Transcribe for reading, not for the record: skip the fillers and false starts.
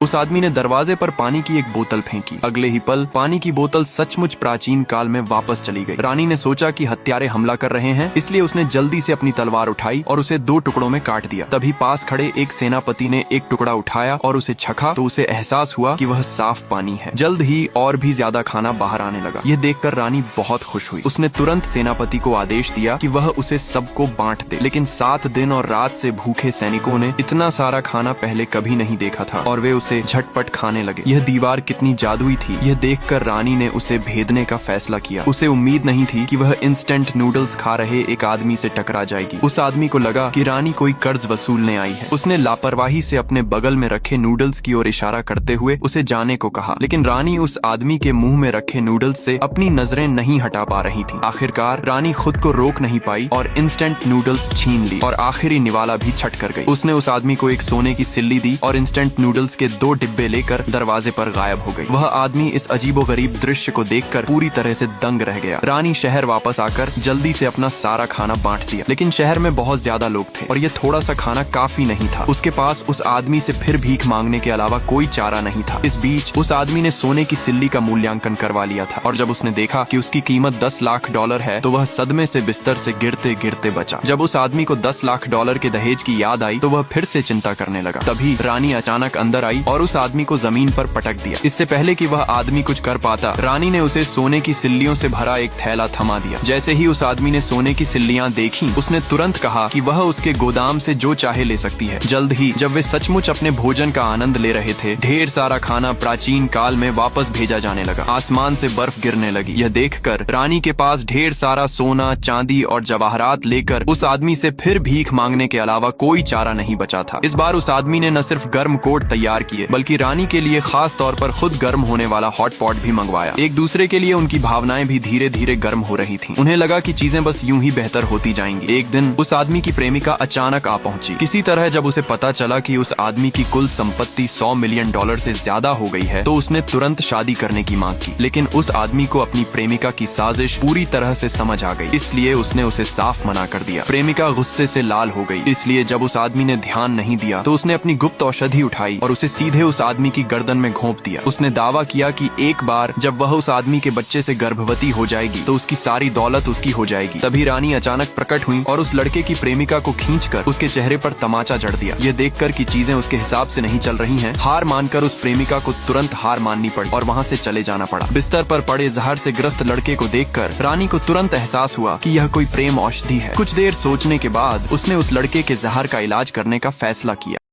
उस आदमी ने दरवाजे पर पानी की एक बोतल फेंकी। अगले ही पल पानी की बोतल सचमुच प्राचीन काल में वापस चली गई। रानी ने सोचा कि हत्यारे हमला कर रहे हैं, इसलिए उसने जल्दी से अपनी तलवार उठाई और उसे 2 टुकड़ों में काट दिया। तभी पास खड़े एक सेनापति ने एक टुकड़ा उठाया और उसे चखा तो उसे एहसास हुआ कि वह साफ पानी है। जल्द ही और भी ज्यादा खाना बाहर आने लगा। यह देखकर रानी बहुत खुश हुई। उसने तुरंत सेनापति को आदेश दिया कि वह उसे सबको बांट दे। लेकिन 7 दिन और रात से भूखे सैनिकों ने इतना सारा खाना पहले कभी नहीं देखा था और वे उसे झटपट खाने लगे। यह दीवार कितनी जादुई थी, यह देखकर रानी ने उसे भेदने का फैसला किया। उसे उम्मीद नहीं थी कि वह इंस्टेंट नूडल्स खा रहे एक आदमी से टकरा जाएगी। उस आदमी को लगा कि रानी कोई कर्ज वसूलने आई है। उसने लापरवाही से अपने बगल में रखे नूडल्स की ओर इशारा करते हुए उसे जाने को कहा, लेकिन रानी उस आदमी के मुंह में रखे नूडल्स से अपनी नजरें नहीं हटा पा रही थी। आखिरकार रानी खुद को रोक नहीं पाई और इंस्टेंट नूडल्स छीन ली और आखिरी निवाला भी छट कर गई। उसने उस आदमी को एक सोने की सिल्ली दी और इंस्टेंट नूडल्स के 2 डिब्बे लेकर दरवाजे पर गायब हो गई। वह आदमी इस अजीबोगरीब दृश्य को देखकर पूरी तरह से दंग रह गया। रानी शहर वापस आकर जल्दी से अपना सारा खाना बांट दिया, लेकिन शहर में बहुत ज्यादा लोग थे और ये थोड़ा सा खाना काफी नहीं था। उसके पास उस आदमी से फिर भीख मांगने के अलावा कोई चारा नहीं था। इस बीच उस आदमी ने सोने की सिल्ली का मूल्यांकन करवा लिया था और जब उसने देखा कि उसकी कीमत $10 लाख है तो वह सदमे से बिस्तर से गिरते गिरते बचा। जब उस आदमी को $10 लाख के दहेज की याद आई तो वह फिर से चिंता करने लगा। तभी रानी अचानक अंदर आई और उस आदमी को जमीन पर पटक दिया। इससे पहले कि वह आदमी कुछ कर पाता, रानी ने उसे सोने की सिल्लियों से भरा एक थैला थमा दिया। जैसे ही उस आदमी ने सोने की सिल्लियां देखी, उसने तुरंत कहा कि वह उसके गोदाम से जो चाहे ले सकती है। जल्द ही जब वे सचमुच अपने भोजन का आनंद ले रहे थे, ढेर सारा खाना प्राचीन काल में वापस भेजा जाने लगा। आसमान से बर्फ गिरने लगी। यह देखकर रानी के पास ढेर सारा सोना, चांदी और जवाहरात लेकर उस आदमी से फिर भीख मांगने के अलावा कोई चारा नहीं बचा था। इस बार उस आदमी ने न सिर्फ गर्म कोट तैयार किए, बल्कि रानी के लिए खास तौर पर खुद गर्म होने वाला हॉट पॉट भी मंगवाया। एक दूसरे के लिए उनकी भावनाएं भी धीरे धीरे गर्म हो रही थीं। उन्हें लगा कि चीजें बस यूं ही बेहतर होती जाएंगी। एक दिन उस आदमी की प्रेमिका अचानक आ पहुंची। किसी तरह जब उसे पता चला कि उस आदमी की कुल संपत्ति $100 मिलियन से ज्यादा हो गई है, तो उसने तुरंत शादी करने की मांग की। लेकिन उस आदमी को अपनी प्रेमिका की साजिश पूरी तरह से समझ आ गई, इसलिए उसने उसे साफ मना कर दिया। प्रेमिका गुस्से से लाल हो गई, इसलिए जब उस आदमी ने ध्यान नहीं दिया तो उसने अपनी गुप्त औषधि उठाई और उसे सीधे उस आदमी की गर्दन में घोंप दिया। उसने दावा किया कि एक बार जब वह उस आदमी के बच्चे से गर्भवती हो जाएगी तो उसकी सारी दौलत उसकी हो जाएगी। तभी रानी अचानक प्रकट हुई और उस लड़के की प्रेमिका को खींचकर उसके चेहरे पर तमाचा जड़ दिया। यह देखकर कि चीजें उसके हिसाब से नहीं चल रही हैं, हार मानकर उस प्रेमिका को तुरंत हार माननी पड़ी और वहाँ से चले जाना पड़ा। बिस्तर पर पड़े जहर से ग्रस्त लड़के को देखकर रानी को तुरंत एहसास हुआ कि यह कोई प्रेम औषधि है। कुछ देर सोचने के बाद उसने उस लड़के के जहर का इलाज करने का फैसला किया।